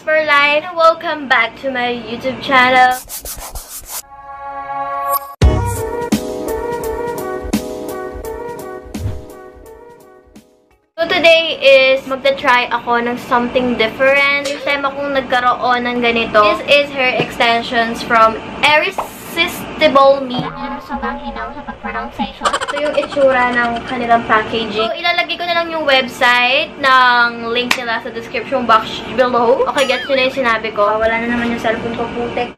for life. Welcome back to my YouTube channel. So today is magta-try ako ng something different. First time akong nagkaroon ng ganito. This is hair extensions from Irresistible Me. Sa mahinaw sa pag-pronunciation. Ito yung itsura ng kanilang packaging. So ilalagay ko na lang yung website ng link nila sa description box below. Okay, gets nyo na yung sinabi ko. Wala na naman yung cellphone ko, putik.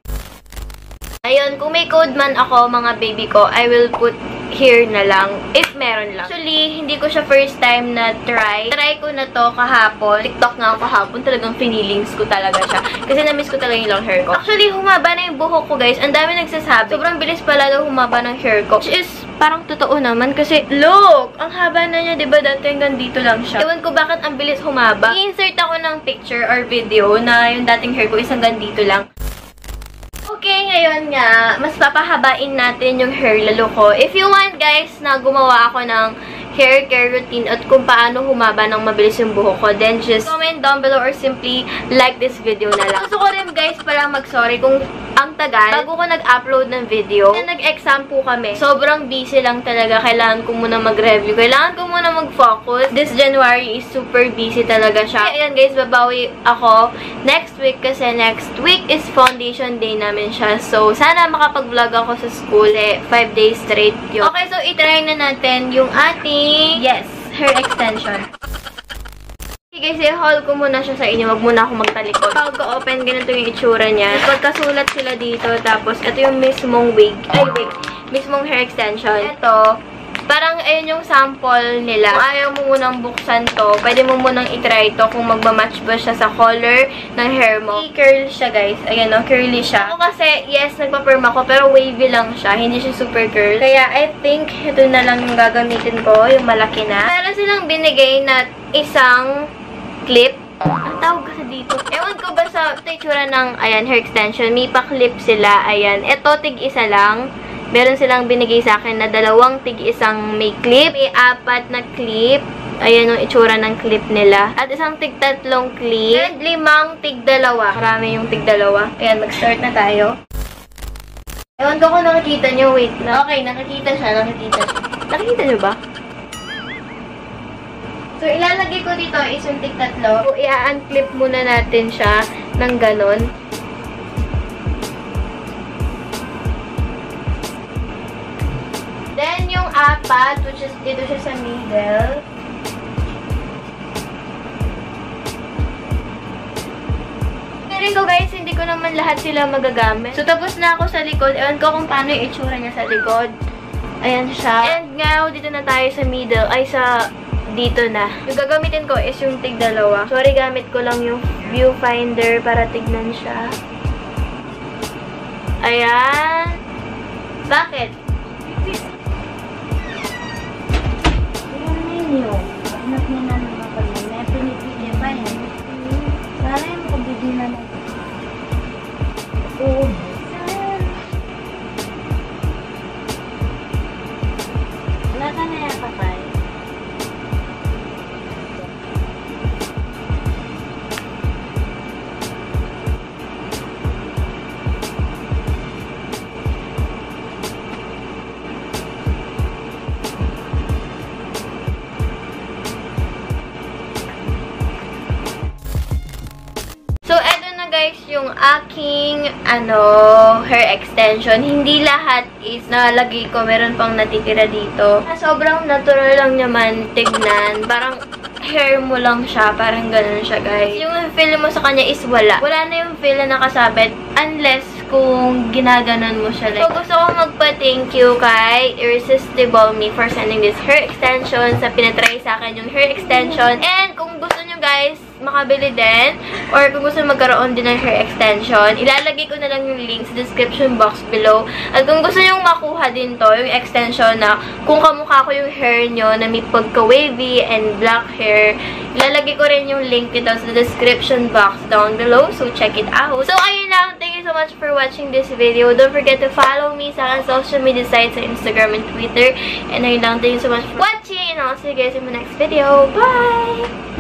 Ayun, kung may code man ako, mga baby ko, I will put here na lang, if meron lang. Actually, hindi ko siya first time na try. Try ko na to kahapon. TikTok nga ako kahapon. Talagang finilings ko talaga siya. Kasi na-miss ko talaga yung long hair ko. Actually, humaba na yung buhok ko, guys. Ang dami nagsasabi. Sobrang bilis pala daw humaba ng hair ko. Which is, parang totoo naman. Kasi, look! Ang haba na niya, diba? Dati hanggang dito lang siya. Ewan ko bakit ang bilis humaba. I-insert ako ng picture or video na yung dating hair ko is hanggang dito lang. Okay, ngayon nga, mas papahabain natin yung hair lalo ko. If you want, guys, na gumawa ako ng hair care routine at kung paano humaba ng mabilis yung buhok ko, then just comment down below or simply like this video na lang. Gusto ko rin, guys, palang mag-sorry kung ang tagal bago ko nag-upload ng video. Nag-exam po kami. Sobrang busy lang talaga. Kailangan ko muna mag-review. Kailangan ko muna mag-focus. This January is super busy talaga siya. Kaya ayan, guys, babawi ako next week kasi next week is foundation day namin siya. So, sana makapag-vlog ako sa school 5 days straight yun. Okay, so itry na natin yung ating, yes, hair extension. Okay guys, i-haul ko muna siya sa inyo. Wag muna ako magtalikod. Pag open, ganito yung itsura niya. Pagkasulat sila dito, tapos ito yung mismong wig. Ay, wig. Mismong hair extension. Ito, parang ayun yung sample nila. Kung ayaw mo munang buksan to, pwede mo munang itry to kung magmamatch ba siya sa color ng hair mo. I-curl siya, guys. Ayan, no? Curly siya. Ako kasi, yes, nagpa-perm ako, pero wavy lang siya. Hindi siya super curl. Kaya, I think, ito na lang yung gagamitin ko. Yung malaki na. Meron silang binigay na isang clip. Ang tawag kasi dito. Ewan ko ba sa itsura ng, ayan, hair extension. May pa-clip sila. Ayan. Ito, tig-isa lang. Meron silang binigay sa akin na dalawang tig-isang may clip. May 4 na clip. Ayan yung itsura ng clip nila. At isang tig-3 clip. And 5 tig-2. Marami yung tig-2. Ayan, mag-start na tayo. Ewan ko kung nakikita nyo. Wait lang. Okay, nakikita siya. Nakikita nyo ba? So, ilalagay ko dito is yung tig-3. So, i-unclip muna natin siya ng ganon. Then, yung 4, which is dito siya sa middle. Pero ko guys, hindi ko naman lahat sila magagamit. So, tapos na ako sa likod. Ewan ko kung paano yung itsura niya sa likod. Ayan siya. And now, dito na tayo sa middle. Ay, sa dito na. Yung gagamitin ko is yung tig-2. Sorry, gamit ko lang yung viewfinder para tignan siya. Ayan. Bakit? Nyo. Anak niya na naman kami. May pinipili pa yan. Sana yung makabili na natin. Oo. Wala ka na yan, papay. Guys, yung aking hair extension, hindi lahat is nalagay ko. Meron pang natitira dito. Sobrang natural lang naman tignan. Parang hair mo lang siya. Parang ganun siya, guys. Yung feel mo sa kanya is wala. Wala na yung feel na nakasabit unless kung ginaganon mo siya. Like, so, gusto kong magpa-thank you kay Irresistible Me for sending this hair extension. Sa pinatry sa akin yung hair extension. And kung gusto nyo, guys, makabili din, or kung gusto magkaroon din ng hair extension, ilalagay ko na lang yung link sa description box below. At kung gusto nyo makuha din to, yung extension na kung kamukha ko yung hair nyo na may pagka-wavy and black hair, ilalagay ko rin yung link nito sa description box down below. So, check it out. So, ayun lang. Thank you so much for watching this video. Don't forget to follow me sa social media sites sa Instagram and Twitter. And ayun lang. Thank you so much for watching. And I'll see you guys in my next video. Bye!